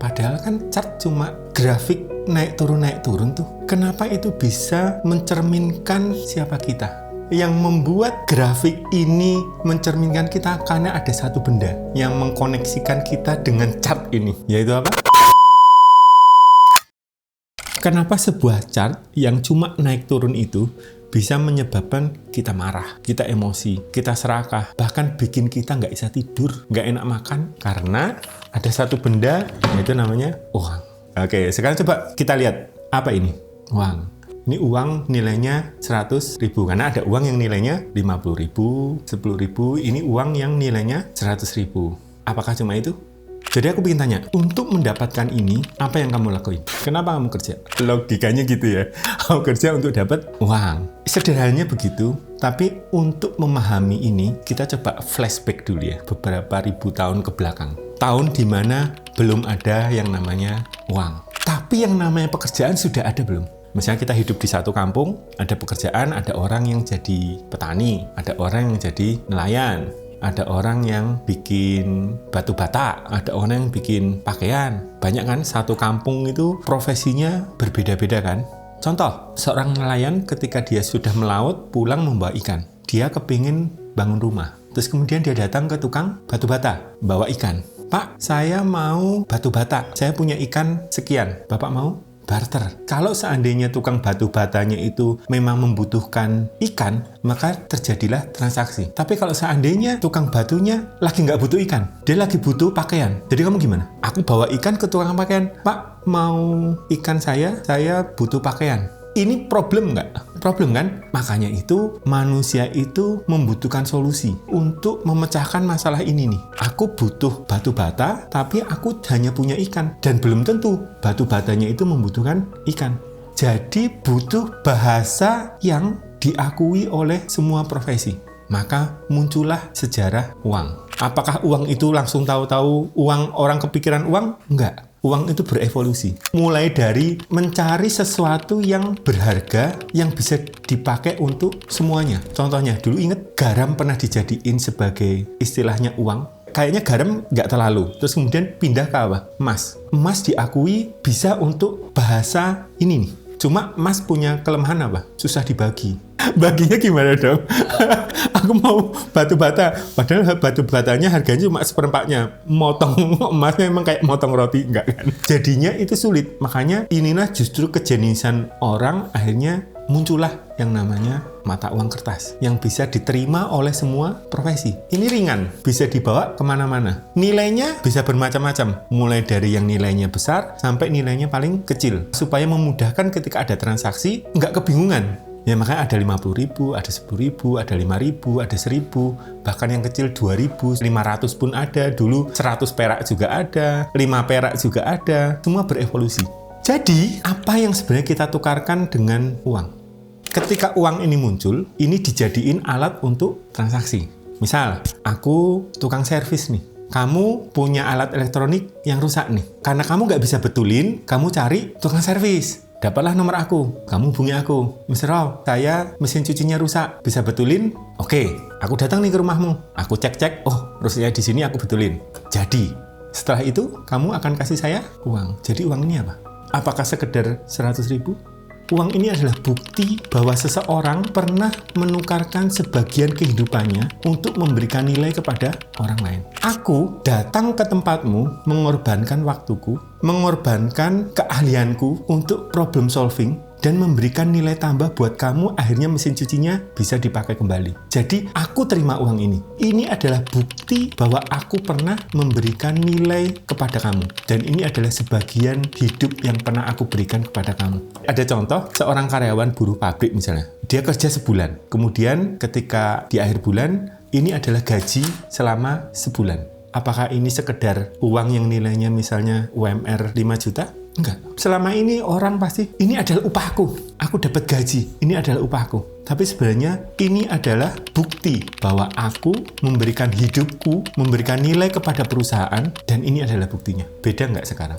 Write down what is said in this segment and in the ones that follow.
Padahal kan chart cuma grafik naik turun tuh. Kenapa itu bisa mencerminkan siapa kita? Yang membuat grafik ini mencerminkan kita karena ada satu benda yang mengkoneksikan kita dengan chart ini. Yaitu apa? Kenapa sebuah chart yang cuma naik turun itu bisa menyebabkan kita marah, kita emosi, kita serakah, bahkan bikin kita nggak bisa tidur, nggak enak makan, karena ada satu benda, yaitu namanya uang. Oke, sekarang coba kita lihat, apa ini? Uang. Ini uang nilainya 100.000, karena ada uang yang nilainya 50.000, 10.000, ini uang yang nilainya 100.000. Apakah cuma itu? Jadi aku ingin tanya, untuk mendapatkan ini, apa yang kamu lakuin? Kenapa kamu kerja? Logikanya gitu ya, kamu kerja untuk dapat uang. Sederhananya begitu, tapi untuk memahami ini, kita coba flashback dulu ya, beberapa ribu tahun ke belakang. Tahun di mana belum ada yang namanya uang. Tapi yang namanya pekerjaan sudah ada belum? Misalnya kita hidup di satu kampung, ada pekerjaan, ada orang yang jadi petani, ada orang yang jadi nelayan, ada orang yang bikin batu bata, ada orang yang bikin pakaian. Banyak kan, satu kampung itu profesinya berbeda-beda kan. Contoh, seorang nelayan ketika dia sudah melaut, pulang membawa ikan. Dia kepingin bangun rumah. Terus kemudian dia datang ke tukang batu bata, bawa ikan. Pak, saya mau batu bata, saya punya ikan sekian. Bapak mau? Barter. Kalau seandainya tukang batu batanya itu memang membutuhkan ikan, maka terjadilah transaksi. Tapi kalau seandainya tukang batunya lagi nggak butuh ikan, dia lagi butuh pakaian. Jadi kamu gimana? Aku bawa ikan ke tukang pakaian. Pak, mau ikan saya butuh pakaian. Ini problem nggak? Problem kan? Makanya itu manusia itu membutuhkan solusi untuk memecahkan masalah ini nih. Aku butuh batu bata, tapi aku hanya punya ikan. Dan belum tentu batu batanya itu membutuhkan ikan. Jadi butuh bahasa yang diakui oleh semua profesi. Maka muncullah sejarah uang. Apakah uang itu langsung tahu-tahu uang, orang kepikiran uang? Enggak. Uang itu berevolusi. Mulai dari mencari sesuatu yang berharga, yang bisa dipakai untuk semuanya. Contohnya, dulu ingat garam pernah dijadiin sebagai istilahnya uang. Kayaknya garam nggak terlalu. Terus kemudian pindah ke apa? Emas. Emas diakui bisa untuk bahasa ini nih. Cuma emas punya kelemahan apa? Susah dibagi. Baginya gimana dong? Aku mau batu bata, padahal batu batanya harganya cuma seperempatnya. Motong emasnya memang kayak motong roti, enggak kan? Jadinya itu sulit. Makanya inilah justru kejeniusan orang, akhirnya muncullah yang namanya mata uang kertas yang bisa diterima oleh semua profesi. Ini ringan, bisa dibawa kemana-mana. Nilainya bisa bermacam-macam, mulai dari yang nilainya besar sampai nilainya paling kecil, supaya memudahkan ketika ada transaksi, nggak kebingungan. Ya makanya ada 50.000, ada 10.000, ada 5.000, ada 1.000, bahkan yang kecil 2.000, 500 pun ada, dulu 100 perak juga ada, 5 perak juga ada, semua berevolusi. Jadi, apa yang sebenarnya kita tukarkan dengan uang? Ketika uang ini muncul, ini dijadiin alat untuk transaksi. Misal, aku tukang servis nih. Kamu punya alat elektronik yang rusak nih. Karena kamu nggak bisa betulin, kamu cari tukang servis. Dapatlah nomor aku, kamu hubungi aku. Mr. Rob, saya mesin cucinya rusak, bisa betulin? Oke, aku datang nih ke rumahmu. Aku cek-cek, oh rusaknya di sini aku betulin. Jadi, setelah itu kamu akan kasih saya uang. Jadi uang ini apa? Apakah sekedar 100.000? Uang ini adalah bukti bahwa seseorang pernah menukarkan sebagian kehidupannya untuk memberikan nilai kepada orang lain. Aku datang ke tempatmu, mengorbankan waktuku, mengorbankan keahlianku untuk problem solving, dan memberikan nilai tambah buat kamu, akhirnya mesin cucinya bisa dipakai kembali. Jadi, aku terima uang ini. Ini adalah bukti bahwa aku pernah memberikan nilai kepada kamu. Dan ini adalah sebagian hidup yang pernah aku berikan kepada kamu. Ada contoh, seorang karyawan buruh pabrik misalnya. Dia kerja sebulan. Kemudian ketika di akhir bulan, ini adalah gaji selama sebulan. Apakah ini sekedar uang yang nilainya misalnya UMR 5 juta? Enggak. Selama ini orang pasti, ini adalah upahku. Aku dapat gaji, ini adalah upahku. Tapi sebenarnya ini adalah bukti bahwa aku memberikan hidupku, memberikan nilai kepada perusahaan, dan ini adalah buktinya. Beda nggak sekarang?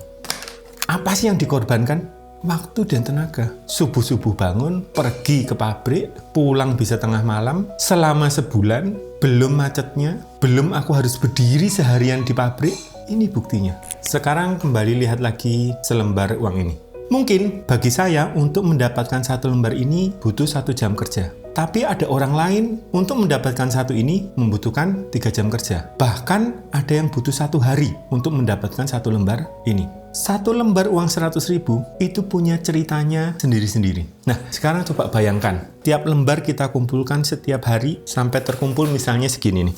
Apa sih yang dikorbankan? Waktu dan tenaga. Subuh-subuh bangun, pergi ke pabrik, pulang bisa tengah malam, selama sebulan, belum macetnya, belum aku harus berdiri seharian di pabrik, Ini buktinya. Sekarang kembali lihat lagi selembar uang ini. Mungkin bagi saya untuk mendapatkan satu lembar ini butuh 1 jam kerja. Tapi ada orang lain untuk mendapatkan satu ini membutuhkan 3 jam kerja. Bahkan ada yang butuh 1 hari untuk mendapatkan satu lembar ini. Satu lembar uang 100.000 itu punya ceritanya sendiri-sendiri. Nah, sekarang coba bayangkan. Tiap lembar kita kumpulkan setiap hari sampai terkumpul misalnya segini nih.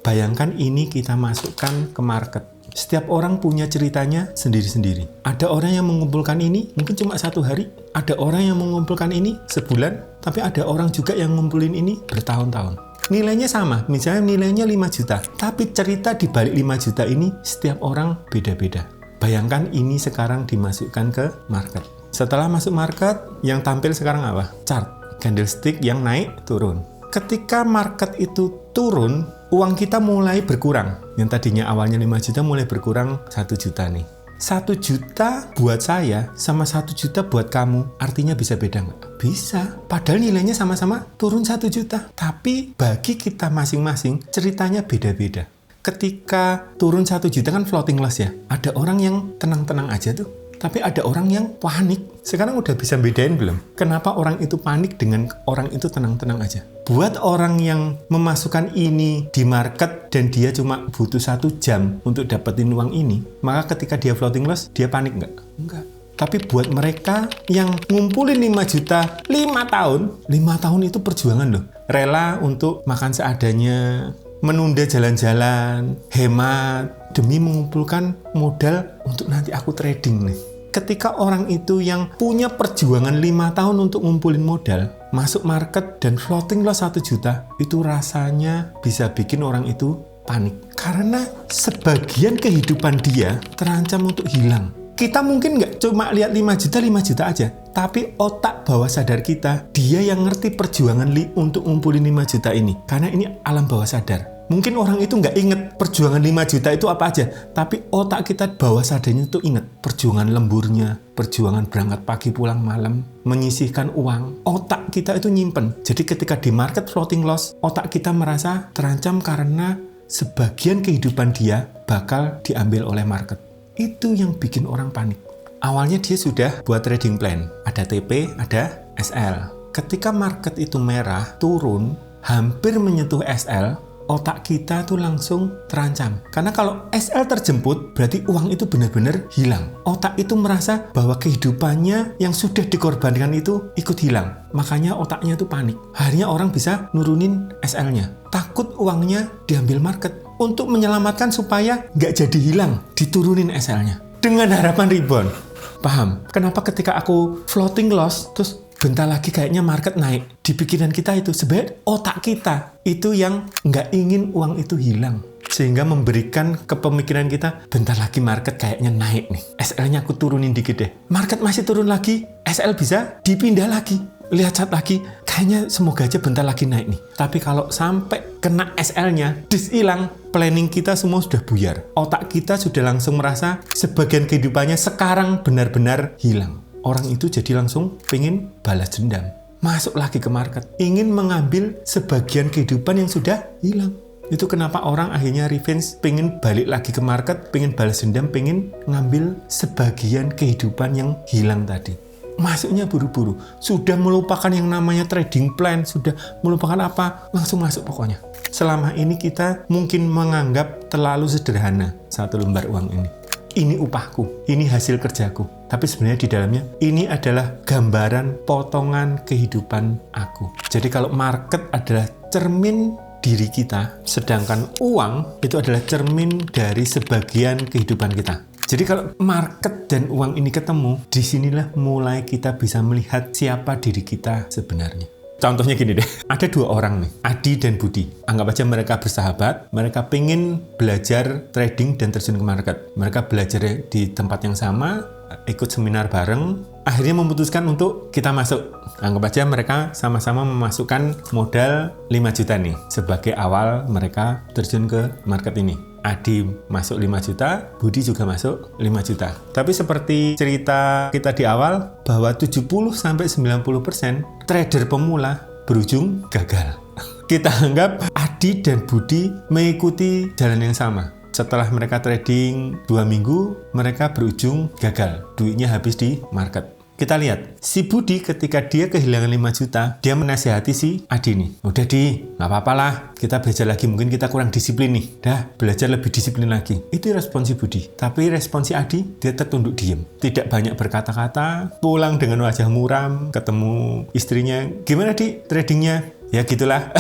Bayangkan ini kita masukkan ke market. Setiap orang punya ceritanya sendiri-sendiri. Ada orang yang mengumpulkan ini mungkin cuma 1 hari. Ada orang yang mengumpulkan ini sebulan. Tapi ada orang juga yang ngumpulin ini bertahun-tahun. Nilainya sama, misalnya nilainya 5 juta. Tapi cerita di balik 5 juta ini setiap orang beda-beda. Bayangkan ini sekarang dimasukkan ke market. Setelah masuk market, yang tampil sekarang apa? Chart. Candlestick yang naik, turun. Ketika market itu turun, uang kita mulai berkurang. Yang tadinya awalnya 5 juta mulai berkurang 1 juta nih. 1 juta buat saya sama 1 juta buat kamu, artinya bisa beda nggak? Bisa. Padahal nilainya sama-sama turun 1 juta. Tapi bagi kita masing-masing, ceritanya beda-beda. Ketika turun 1 juta kan floating loss ya. Ada orang yang tenang-tenang aja tuh. Tapi ada orang yang panik. Sekarang udah bisa bedain belum? Kenapa orang itu panik dengan orang itu tenang-tenang aja? Buat orang yang memasukkan ini di market dan dia cuma butuh 1 jam untuk dapetin uang ini, maka ketika dia floating loss, dia panik nggak? Enggak. Tapi buat mereka yang ngumpulin 5 juta 5 tahun, 5 tahun itu perjuangan loh. Rela untuk makan seadanya, menunda jalan-jalan, hemat, demi mengumpulkan modal untuk nanti aku trading nih. Ketika orang itu yang punya perjuangan 5 tahun untuk ngumpulin modal, masuk market dan floating loss 1 juta, itu rasanya bisa bikin orang itu panik. Karena sebagian kehidupan dia terancam untuk hilang. Kita mungkin nggak cuma lihat 5 juta aja, tapi otak bawah sadar kita, dia yang ngerti perjuangan untuk ngumpulin 5 juta ini. Karena ini alam bawah sadar. Mungkin orang itu nggak inget perjuangan 5 juta itu apa aja, tapi otak kita bawah sadarnya itu inget perjuangan lemburnya, perjuangan berangkat pagi pulang malam, menyisihkan uang. Otak kita itu nyimpen. Jadi ketika di market floating loss, otak kita merasa terancam karena sebagian kehidupan dia bakal diambil oleh market. Itu yang bikin orang panik. Awalnya dia sudah buat trading plan, ada TP, ada SL. Ketika market itu merah, turun, hampir menyentuh SL, otak kita tuh langsung terancam. Karena kalau SL terjemput, berarti uang itu benar-benar hilang. Otak itu merasa bahwa kehidupannya yang sudah dikorbankan itu ikut hilang. Makanya otaknya tuh panik. Akhirnya orang bisa nurunin SL-nya. Takut uangnya diambil market. Untuk menyelamatkan supaya nggak jadi hilang, diturunin SL-nya. Dengan harapan rebound. Paham? Kenapa ketika aku floating loss, terus bentar lagi kayaknya market naik. Di pikiran kita itu, sebenarnya otak kita itu yang nggak ingin uang itu hilang. Sehingga memberikan kepemikiran kita, bentar lagi market kayaknya naik nih. SL-nya aku turunin dikit deh. Market masih turun lagi, SL bisa dipindah lagi. Lihat chart lagi, kayaknya semoga aja bentar lagi naik nih. Tapi kalau sampai kena SL-nya, hilang, planning kita semua sudah buyar. Otak kita sudah langsung merasa sebagian kehidupannya sekarang benar-benar hilang. Orang itu jadi langsung pengen balas dendam. Masuk lagi ke market. Ingin mengambil sebagian kehidupan yang sudah hilang. Itu kenapa orang akhirnya revenge, pengen balik lagi ke market, pengen balas dendam, pengen ngambil sebagian kehidupan yang hilang tadi. Masuknya buru-buru. Sudah melupakan yang namanya trading plan, sudah melupakan apa, langsung masuk pokoknya. Selama ini kita mungkin menganggap terlalu sederhana satu lembar uang ini. Ini upahku, ini hasil kerjaku. Tapi sebenarnya di dalamnya, ini adalah gambaran potongan kehidupan aku. Jadi kalau market adalah cermin diri kita, sedangkan uang itu adalah cermin dari sebagian kehidupan kita. Jadi kalau market dan uang ini ketemu, disinilah mulai kita bisa melihat siapa diri kita sebenarnya. Contohnya gini deh, ada 2 orang nih, Adi dan Budi. Anggap aja mereka bersahabat, mereka pengen belajar trading dan terjun ke market. Mereka belajar di tempat yang sama, ikut seminar bareng, akhirnya memutuskan untuk kita masuk. Anggap aja mereka sama-sama memasukkan modal 5 juta nih, sebagai awal mereka terjun ke market ini. Adi masuk 5 juta, Budi juga masuk 5 juta. Tapi seperti cerita kita di awal, bahwa 70-90% trader pemula berujung gagal. Kita anggap Adi dan Budi mengikuti jalan yang sama. Setelah mereka trading 2 minggu, mereka berujung gagal. Duitnya habis di market. Kita lihat, si Budi ketika dia kehilangan 5 juta, dia menasihati si Adi nih. Udah Di, nggak apa-apa lah, kita belajar lagi, mungkin kita kurang disiplin nih. Dah, belajar lebih disiplin lagi. Itu respon si Budi. Tapi respon si Adi, dia tertunduk diem. Tidak banyak berkata-kata, pulang dengan wajah muram, ketemu istrinya. Gimana Di, tradingnya? Ya gitulah.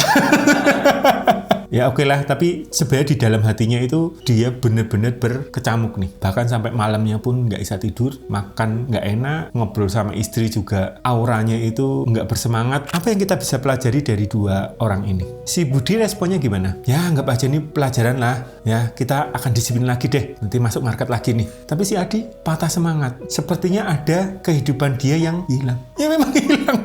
Ya oke lah, tapi sebenarnya di dalam hatinya itu dia benar-benar berkecamuk nih. Bahkan sampai malamnya pun nggak bisa tidur, makan nggak enak, ngobrol sama istri juga auranya itu nggak bersemangat. Apa yang kita bisa pelajari dari 2 orang ini? Si Budi responnya gimana? Ya anggap aja ini pelajaran lah, ya kita akan disiplin lagi deh, nanti masuk market lagi nih. Tapi si Adi patah semangat. Sepertinya ada kehidupan dia yang hilang. Ya memang hilang.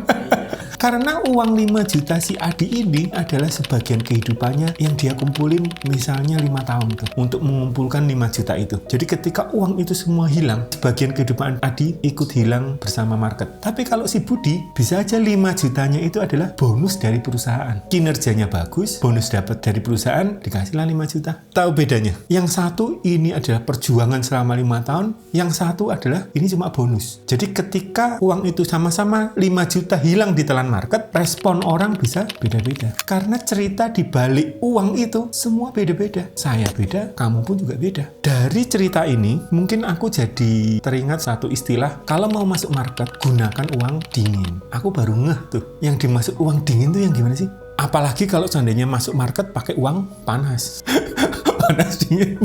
Karena uang 5 juta si Adi ini adalah sebagian kehidupannya yang dia kumpulin misalnya 5 tahun tuh untuk mengumpulkan 5 juta itu. Jadi ketika uang itu semua hilang, sebagian kehidupan Adi ikut hilang bersama market. Tapi kalau si Budi, bisa aja 5 jutanya itu adalah bonus dari perusahaan. Kinerjanya bagus, bonus dapat dari perusahaan, dikasihlah 5 juta. Tahu bedanya? Yang satu ini adalah perjuangan selama 5 tahun, yang satu adalah ini cuma bonus. Jadi ketika uang itu sama-sama 5 juta hilang di telan market, respon orang bisa beda-beda. Karena cerita di balik uang itu semua beda-beda. Saya beda, kamu pun juga beda. Dari cerita ini, mungkin aku jadi teringat satu istilah, kalau mau masuk market, gunakan uang dingin. Aku baru ngeh tuh, yang dimaksud uang dingin tuh yang gimana sih? Apalagi kalau seandainya masuk market pakai uang panas. Panas dingin.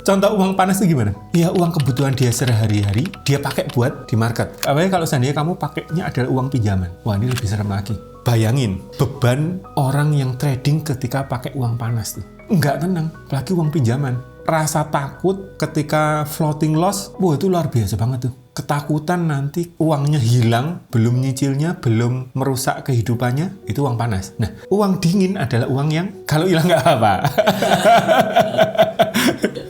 Contoh uang panas itu gimana? Ya uang kebutuhan dia sehari-hari, dia pakai buat di market. Apalagi kalau seandainya kamu pakainya adalah uang pinjaman. Wah ini lebih serem lagi. Bayangin beban orang yang trading ketika pakai uang panas tuh. Nggak tenang, apalagi uang pinjaman. Rasa takut ketika floating loss, wah itu luar biasa banget tuh. Ketakutan nanti uangnya hilang, belum nyicilnya, belum merusak kehidupannya, itu uang panas. Nah, uang dingin adalah uang yang kalau hilang nggak apa.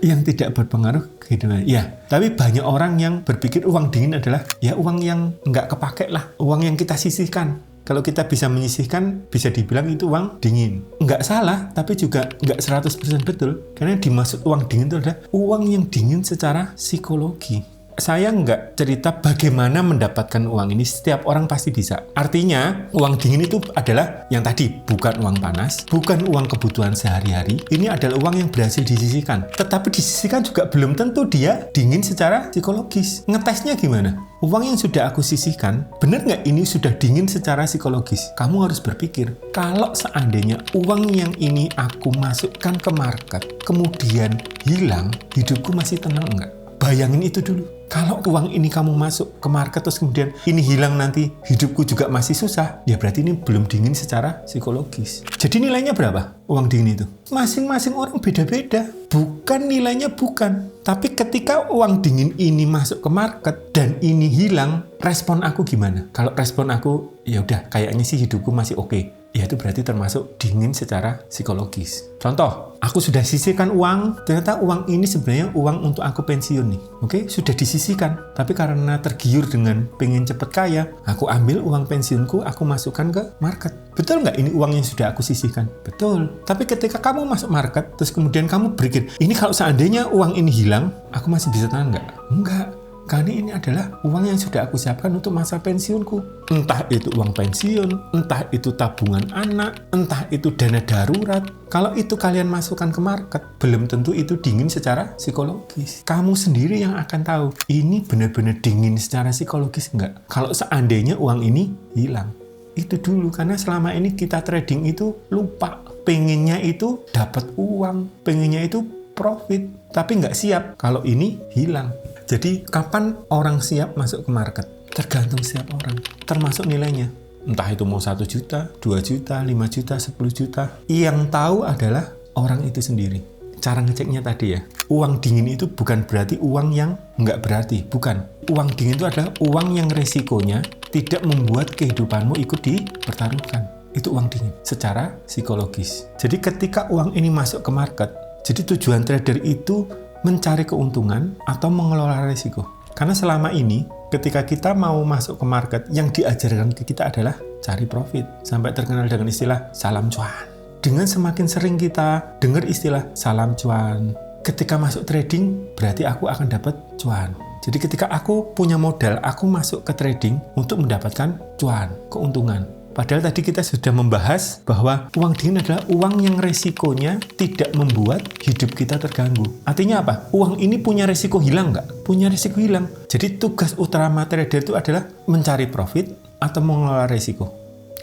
Yang tidak berpengaruh kehidupan. Ya, tapi banyak orang yang berpikir uang dingin adalah ya uang yang nggak kepake lah, uang yang kita sisihkan. Kalau kita bisa menyisihkan, bisa dibilang itu uang dingin. Nggak salah, tapi juga nggak 100% betul. Karena dimaksud uang dingin itu adalah uang yang dingin secara psikologi. Saya nggak cerita bagaimana mendapatkan uang ini, setiap orang pasti bisa. Artinya, uang dingin itu adalah yang tadi, bukan uang panas, bukan uang kebutuhan sehari-hari. Ini adalah uang yang berhasil disisihkan. Tetapi disisihkan juga belum tentu dia dingin secara psikologis. Ngetesnya gimana? Uang yang sudah aku sisihkan, benar nggak ini sudah dingin secara psikologis? Kamu harus berpikir, kalau seandainya uang yang ini aku masukkan ke market, kemudian hilang, hidupku masih tenang nggak? Bayangin itu dulu. Kalau uang ini kamu masuk ke market terus kemudian ini hilang nanti, hidupku juga masih susah, ya berarti ini belum dingin secara psikologis. Jadi nilainya berapa uang dingin itu? Masing-masing orang beda-beda. Bukan nilainya bukan. Tapi ketika uang dingin ini masuk ke market dan ini hilang, respon aku gimana? Kalau respon aku, ya udah kayaknya sih hidupku masih oke. Ya itu berarti termasuk dingin secara psikologis. Contoh, aku sudah sisihkan uang, ternyata uang ini sebenarnya uang untuk aku pensiun nih. Oke, sudah disisihkan. Tapi karena tergiur dengan pengen cepet kaya, aku ambil uang pensiunku, aku masukkan ke market. Betul nggak ini uang yang sudah aku sisihkan? Betul. Tapi ketika kamu masuk market, terus kemudian kamu berpikir, ini kalau seandainya uang ini hilang, aku masih bisa tenang nggak? Enggak. Karena ini adalah uang yang sudah aku siapkan untuk masa pensiunku. Entah itu uang pensiun, entah itu tabungan anak, entah itu dana darurat. Kalau itu kalian masukkan ke market, belum tentu itu dingin secara psikologis. Kamu sendiri yang akan tahu, ini benar-benar dingin secara psikologis enggak? Kalau seandainya uang ini hilang. Itu dulu, karena selama ini kita trading itu lupa. Pengennya itu dapat uang, pengennya itu profit, tapi nggak siap kalau ini hilang. Jadi kapan orang siap masuk ke market? Tergantung setiap orang, termasuk nilainya. Entah itu mau 1 juta, 2 juta, 5 juta, 10 juta. Yang tahu adalah orang itu sendiri. Cara ngeceknya tadi ya, uang dingin itu bukan berarti uang yang nggak berarti, bukan. Uang dingin itu adalah uang yang resikonya tidak membuat kehidupanmu ikut dipertaruhkan. Itu uang dingin secara psikologis. Jadi ketika uang ini masuk ke market, jadi tujuan trader itu mencari keuntungan atau mengelola risiko. Karena selama ini Ketika kita mau masuk ke market, yang diajarkan ke kita adalah cari profit. Sampai terkenal dengan istilah salam cuan. Dengan semakin sering kita dengar istilah salam cuan, ketika masuk trading, berarti aku akan dapat cuan. Jadi ketika aku punya modal, aku masuk ke trading untuk mendapatkan cuan, keuntungan. Padahal tadi kita sudah membahas bahwa uang dingin adalah uang yang resikonya tidak membuat hidup kita terganggu. Artinya apa? Uang ini punya resiko hilang nggak? Punya resiko hilang. Jadi tugas utama trader itu adalah mencari profit atau mengelola resiko.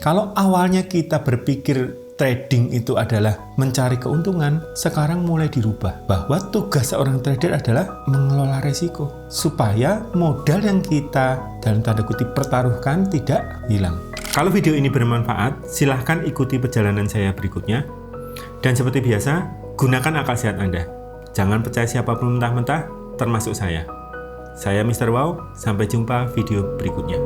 Kalau awalnya kita berpikir trading itu adalah mencari keuntungan, sekarang mulai dirubah bahwa tugas seorang trader adalah mengelola resiko supaya modal yang kita dalam tanda kutip pertaruhkan tidak hilang. Kalau video ini bermanfaat, silahkan ikuti perjalanan saya berikutnya. Dan seperti biasa, gunakan akal sehat Anda. Jangan percaya siapapun mentah-mentah, termasuk saya. Saya Mr. Wow, sampai jumpa video berikutnya.